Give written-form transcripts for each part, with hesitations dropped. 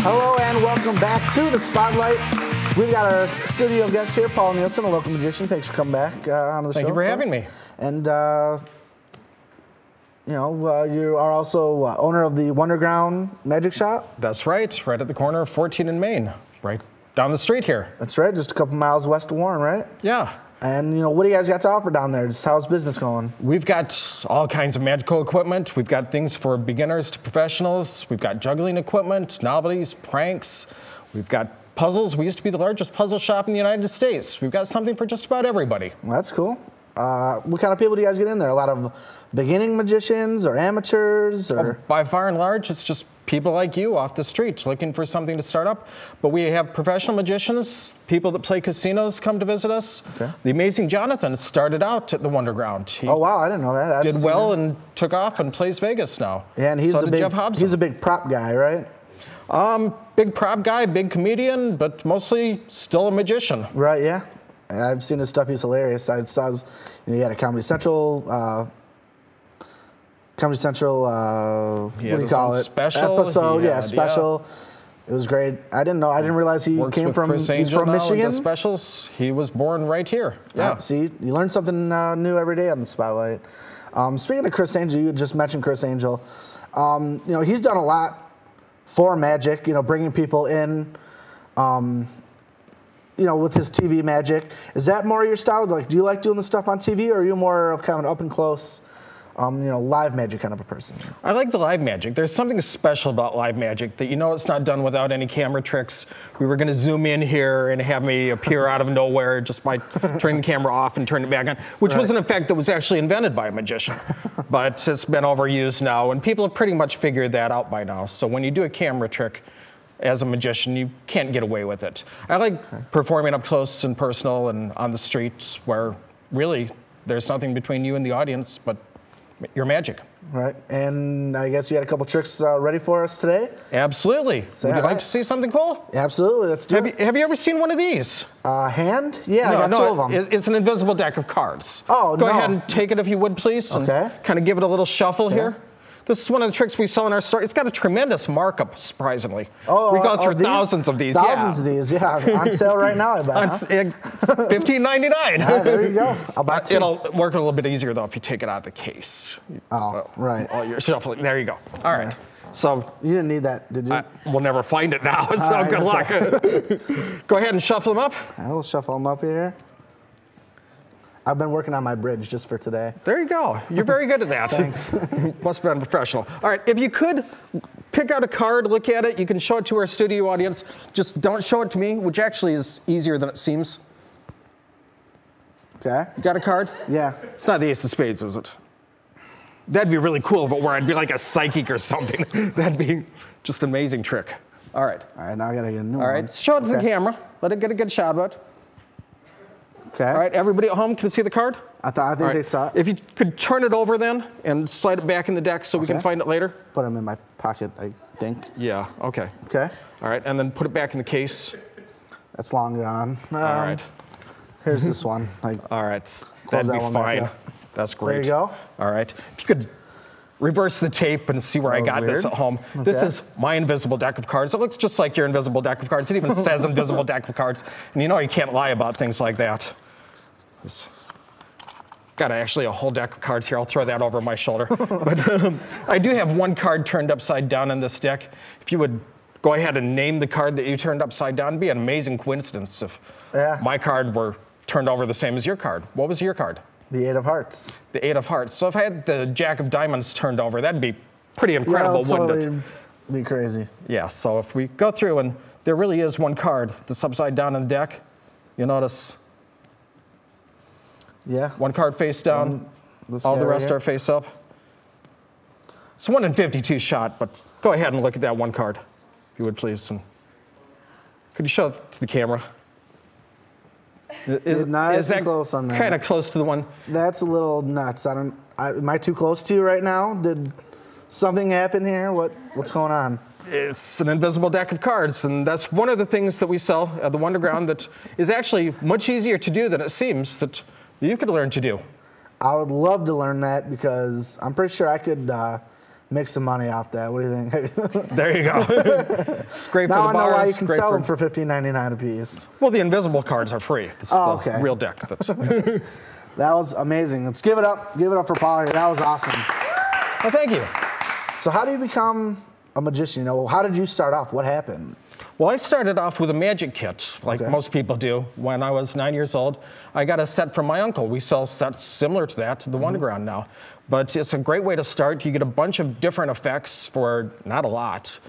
Hello and welcome back to the Spotlight. We've got our studio guest here, Paul Nielsen, a local magician. Thanks for coming back on the show. Thank you for having me. And you are also owner of the Wonderground Magic Shop. That's right at the corner of 14 and Main, right down the street here. That's right, just a couple miles west of Warren, right? Yeah. And what do you guys got to offer down there? Just how's business going? We've got all kinds of magical equipment. We've got things for beginners to professionals. We've got juggling equipment, novelties, pranks. We've got puzzles. We used to be the largest puzzle shop in the United States. We've got something for just about everybody. Well, that's cool. What kind of people do you guys get in there? A lot of beginning magicians or amateurs? Or? By far and large, it's just people like you off the street looking for something to start up. But we have professional magicians, people that play casinos come to visit us. Okay. The amazing Jonathan started out at the Wonderground. He Oh, wow, I didn't know that. did well and took off and plays Vegas now. Yeah, and he's so a did Jeff Hobson. He's a big prop guy, right? Big prop guy, big comedian, but mostly still a magician. Right, yeah. I've seen his stuff. He's hilarious. I saw his, he had a Comedy Central, what do you call it? Special. Episode, yeah, special. Yeah. It was great. I didn't realize he Works came with from, Chris he's Angel from now Michigan. and does specials. He was born right here. Yeah. See, you learn something new every day on the Spotlight. Speaking of Chris Angel, you just mentioned Chris Angel. He's done a lot for magic, bringing people in, with his TV magic. Is that more your style? Like, do you like doing the stuff on TV, or are you more of kind of an up and close, live magic kind of a person? I like the live magic. There's something special about live magic that it's not done without any camera tricks. We were going to zoom in here and have me appear out of nowhere just by turning the camera off and turning it back on, which was an effect that was actually invented by a magician. But it's been overused now, and people have pretty much figured that out by now. So when you do a camera trick as a magician, you can't get away with it. I like performing up close and personal and on the streets where really there's nothing between you and the audience but your magic. Right, and I guess you had a couple tricks ready for us today? Absolutely. Would you like to see something cool? Absolutely, let's do it. Have you ever seen one of these? Hand? Yeah, I got two of them. It's an invisible deck of cards. Oh, Go ahead and take it if you would, please. Okay. And kind of give it a little shuffle here. This is one of the tricks we sell in our store. It's got a tremendous markup, surprisingly. We've gone through thousands of these. Thousands of these, yeah. On sale right now, I bet. $15.99. There you go. I'll buy two. It'll work a little bit easier, though, if you take it out of the case. Oh, right. Oh, you're shuffling. There you go. All right. So you didn't need that, did you? We'll never find it now, so good luck. Go ahead and shuffle them up. I will shuffle them up here. I've been working on my bridge just for today. There you go. You're very good at that. Thanks. Must have been professional. All right, if you could pick out a card, look at it. You can show it to our studio audience. Just don't show it to me, which actually is easier than it seems. Okay. You got a card? Yeah. It's not the Ace of Spades, is it? That'd be really cool if it were. I'd be like a psychic or something. That'd be just an amazing trick. All right. All right, now I gotta get a new one. All right, show it to the camera. Let it get a good shot of it. Okay. All right, everybody at home can see the card? I think they saw it. If you could turn it over then and slide it back in the deck so we can find it later. Put them in my pocket, I think. Yeah, okay. Okay. All right, and then put it back in the case. That's long gone. All right. Here's this one. All right, that'd be fine. That's great. There you go. All right. If you could reverse the tape and see where I got this at home. Okay. This is my invisible deck of cards. It looks just like your invisible deck of cards. It even says invisible deck of cards. And you can't lie about things like that. Got actually a whole deck of cards here. I'll throw that over my shoulder. But I do have one card turned upside down in this deck. If you would go ahead and name the card that you turned upside down, it'd be an amazing coincidence if my card were turned over the same as your card. What was your card? The Eight of Hearts. The Eight of Hearts. So if I had the Jack of Diamonds turned over, that'd be pretty incredible, wouldn't it? Be crazy. Yeah, so if we go through and there really is one card that's upside down in the deck, you notice one card face down, all the rest are face up. It's 1 in 52 shot, but go ahead and look at that one card, if you would please. And could you show it to the camera? Is that close on that? Kind of close to the one? That's a little nuts. Am I too close to you right now? Did something happen here? What's going on? It's an invisible deck of cards, and that's one of the things that we sell at the Wonderground that is actually much easier to do than it seems that you could learn to do. I would love to learn that because I'm pretty sure I could make some money off that. What do you think? There you go. It's great Now for the I know bars. why you can great sell for- them for $15.99 a piece. Well, the invisible cards are free. This is Oh, the okay. real deck. That was amazing. Let's give it up. Give it up for Paul here. That was awesome. Well, thank you. So how do you become a magician? You know, how did you start off? What happened? Well, I started off with a magic kit, like Okay. most people do. When I was 9 years old, I got a set from my uncle. We sell sets similar to that, to the Wonderground now. But it's a great way to start. You get a bunch of different effects for not a lot,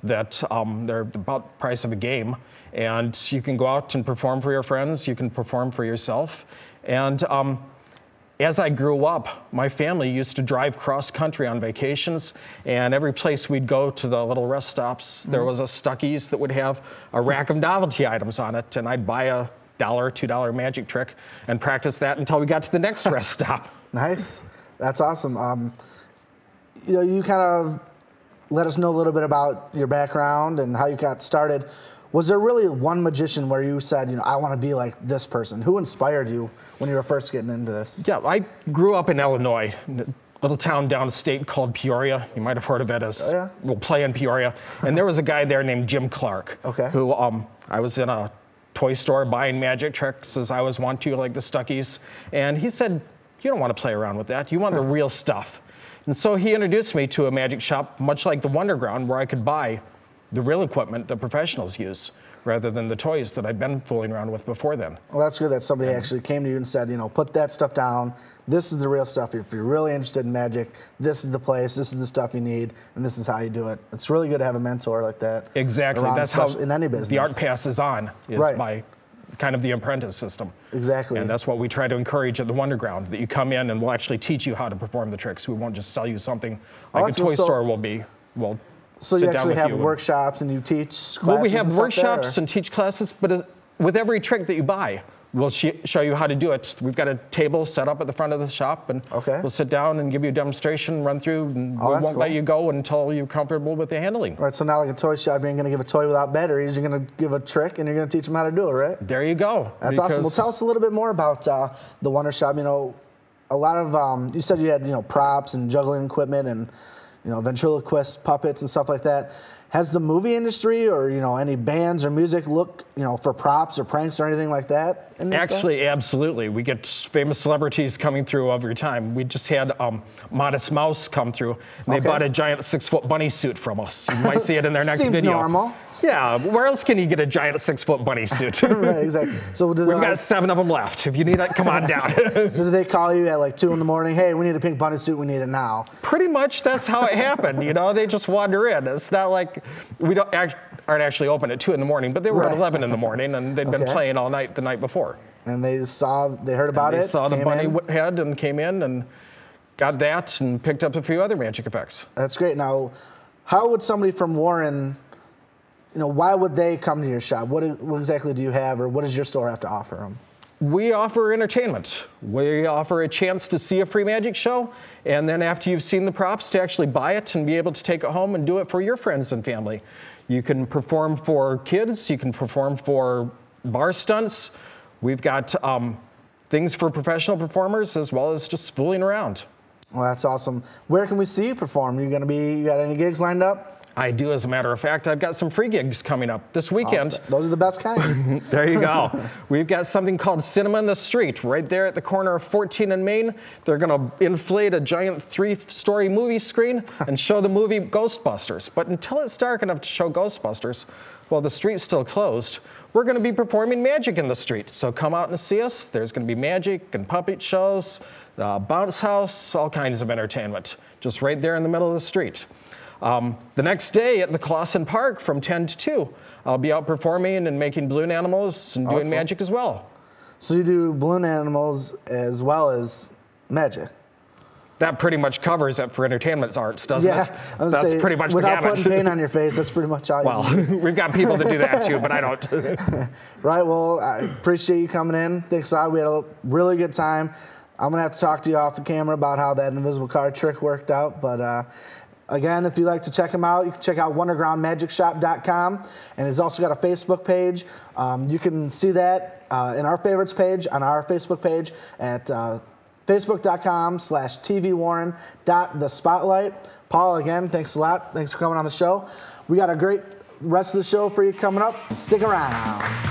that they're about the price of a game. And you can go out and perform for your friends. You can perform for yourself. And as I grew up, my family used to drive cross country on vacations, and every place we'd go to the little rest stops, there was a Stuckey's that would have a rack of novelty items on it, and I'd buy a $1, $2 magic trick and practice that until we got to the next rest stop. Nice. That's awesome. You know, you kind of let us know a little bit about your background and how you got started. Was there really one magician where you said, you know, I want to be like this person? Who inspired you when you were first getting into this? Yeah, I grew up in Illinois, in a little town downstate called Peoria. You might have heard of it as we'll play in Peoria. And there was a guy there named Jim Clark, who I was in a toy store buying magic tricks as I was wont to, like the Stuckey's. And he said, you don't want to play around with that. You want the real stuff. And so he introduced me to a magic shop, much like the Wonderground, where I could buy the real equipment that professionals use, rather than the toys that I'd been fooling around with before then. Well, that's good that somebody actually came to you and said, you know, put that stuff down. This is the real stuff. If you're really interested in magic, this is the place, this is the stuff you need, and this is how you do it. It's really good to have a mentor like that. Exactly. Around, That's how in any business. the art passes on, is by kind of the apprentice system. Exactly. And that's what we try to encourage at the Wonderground, that you come in and we'll actually teach you how to perform the tricks. We won't just sell you something like a toy store will be. So you actually have workshops and you teach classes? Well, we have and workshops and teach classes, but with every trick that you buy, we'll show you how to do it. We've got a table set up at the front of the shop, and we'll sit down and give you a demonstration, run through, and we won't let you go until you're comfortable with the handling. Right, so now like a toy shop, you ain't gonna give a toy without batteries, you're gonna give a trick and you're gonna teach them how to do it, right? There you go. That's awesome. Well, tell us a little bit more about the Wonder Shop. You know, a lot of, you said you had, you know, props and juggling equipment and, you know, ventriloquist puppets and stuff like that. Has the movie industry or, you know, any bands or music look, you know, for props or pranks or anything like that? Actually, absolutely. We get famous celebrities coming through every time. We just had Modest Mouse come through, and they bought a giant 6-foot bunny suit from us. You might see it in their next video. Seems normal. Yeah, where else can you get a giant 6-foot bunny suit? Right, exactly. So we've got 7 of them left. If you need it, come on down. So do they call you at like 2 in the morning? Hey, we need a pink bunny suit. We need it now. Pretty much that's how it happened. You know, they just wander in. It's not like we aren't actually open at 2 in the morning, but they were at 11 in the morning, and they'd been playing all night the night before. And they heard about it. They saw the bunny head and came in and got that and picked up a few other magic effects. That's great. Now, how would somebody from Warren, you know, why would they come to your shop? What exactly do you have, or what does your store have to offer them? We offer entertainment. We offer a chance to see a free magic show, and then after you've seen the props, to actually buy it and be able to take it home and do it for your friends and family. You can perform for kids. You can perform for bar stunts. We've got things for professional performers as well as just fooling around. Well, that's awesome. Where can we see you perform? You got any gigs lined up? I do, as a matter of fact. I've got some free gigs coming up this weekend. Those are the best kind. There you go. We've got something called Cinema in the Street right there at the corner of 14 and Main. They're going to inflate a giant 3-story movie screen and show the movie Ghostbusters. But until it's dark enough to show Ghostbusters, while the street's still closed, we're going to be performing magic in the street. So come out and see us. There's going to be magic and puppet shows, bounce house, all kinds of entertainment, just right there in the middle of the street. The next day at the Clausen Park from 10 to 2, I'll be out performing and making balloon animals and doing magic as well. So you do balloon animals as well as magic? That pretty much covers it for entertainment arts, doesn't it? That's pretty much the without gamut. putting paint on your face, that's pretty much all you do. Well, we've got people that do that too, but I don't. Right, well, I appreciate you coming in. Thanks a lot. We had a really good time. I'm going to have to talk to you off the camera about how that invisible card trick worked out, but again, if you'd like to check him out, you can check out WondergroundMagicShop.com, and he's also got a Facebook page. You can see that in our favorites page on our Facebook page at Facebook.com/tvwarren.thespotlight. Paul, again, thanks a lot. Thanks for coming on the show. We got a great rest of the show for you coming up. Stick around.